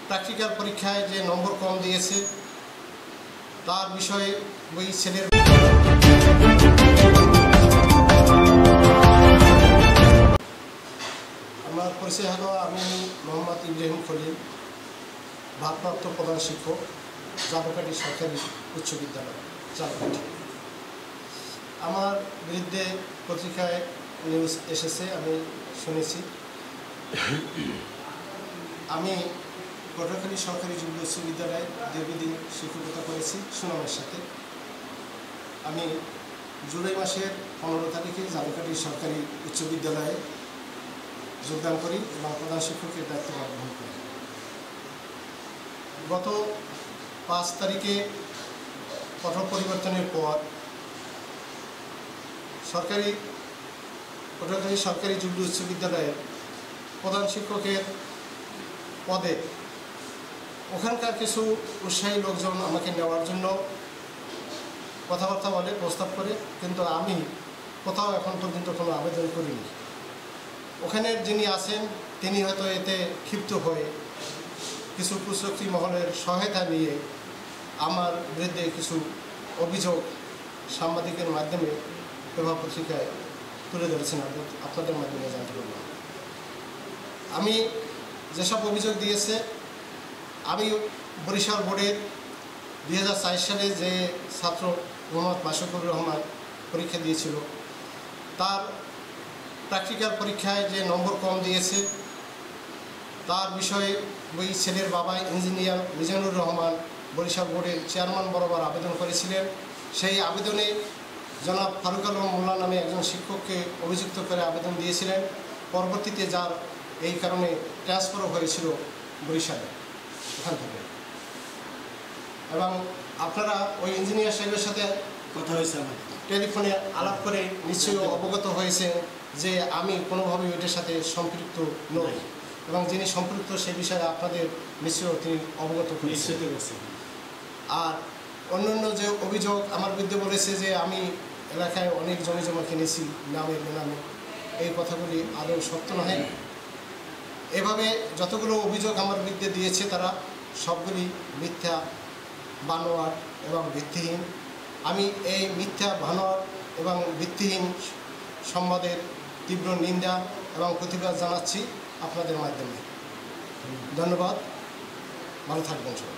Practical পরীক্ষায় যে নম্বর কম দিয়েছে তার বিষয়ে ওই ছেলের আমার পরিচয় হলো আমি মোহাম্মদ ইব্রাহিম খলিল, ভারপ্রাপ্ত প্রধান শিক্ষক, জাদুকাঠি সরকারি উচ্চ বিদ্যালয় জাদুকাঠি। আমার বিরুদ্ধে পত্রিকায় নিউজ এসেছে, আমি শুনেছি। আমি পটুয়াখালী সরকারি যুব উচ্চ বিদ্যালয়ে দীর্ঘদিন শিক্ষকতা করেছি সুনামের সাথে। আমি জুলাই মাসের 15 তারিখে জাদুকাঠি সরকারি উচ্চ বিদ্যালয়ে যোগদান করি এবং প্রধান শিক্ষকের দায়িত্ব গ্রহণ করি। গত 5 তারিখে কঠোর পরিবর্তনের পর পটুয়াখালী সরকারি যুব উচ্চ বিদ্যালয়ের প্রধান শিক্ষকের পদে ওখানকার কিছু উৎসাহী লোকজন আমাকে নেওয়ার জন্য কথাবার্তা বলে, প্রস্তাব করে, কিন্তু আমি কোথাও এখন পর্যন্ত কোনো আবেদন করিনি। ওখানের যিনি আছেন তিনি হয়তো এতে ক্ষিপ্ত হয়ে কিছু কুশক্তি মহলের সহায়তা নিয়ে আমার বিরুদ্ধে কিছু অভিযোগ সাংবাদিকের মাধ্যমে প্রভাব পত্রিকায় তুলে ধরেছেন, আপনাদের মাধ্যমে জানতে পারলাম। আমি যেসব অভিযোগ দিয়েছে, আমি বরিশাল বোর্ডের 2004 সালে যে ছাত্র মোহাম্মদ মাশরুকুর রহমান পরীক্ষা দিয়েছিল, তার প্র্যাকটিক্যাল পরীক্ষায় যে নম্বর কম দিয়েছে তার বিষয়ে ওই ছেলের বাবা ইঞ্জিনিয়ার মিজানুর রহমান বরিশাল বোর্ডের চেয়ারম্যান বরাবর আবেদন করেছিলেন। সেই আবেদনে জনাব ফারুক আলম মোল্লা নামে একজন শিক্ষককে অভিযুক্ত করে আবেদন দিয়েছিলেন। পরবর্তীতে যার এই কারণে ট্রান্সফারও হয়েছিল বরিশালে ওখান থেকে। এবং আপনারা ওই ইঞ্জিনিয়ার সাহেবের সাথে কথা হয়েছে, আমার টেলিফোনে আলাপ করে নিশ্চয়ই অবগত হয়েছে যে আমি কোনোভাবেই ওইটার সাথে সম্পৃক্ত নই, এবং যিনি সম্পৃক্ত সে বিষয়ে আপনাদের নিশ্চয়ই তিনি অবগত করেছেন। আর অন্যান্য যে অভিযোগ আমার বিরুদ্ধে বলেছে যে আমি এলাকায় অনেক জমি জমা কিনেছি নামে বেনামে, এই কথাগুলি আদৌ সত্য নয়। এভাবে যতগুলো অভিযোগ আমার বিরুদ্ধে দিয়েছে তারা সবগুলি মিথ্যা, বানোয়াট এবং ভিত্তিহীন। আমি এই মিথ্যা, বানোয়াট এবং ভিত্তিহীন সংবাদের তীব্র নিন্দা এবং প্রতিবাদ জানাচ্ছি আপনাদের মাধ্যমে। ধন্যবাদ, ভালো থাকবেন সবাই।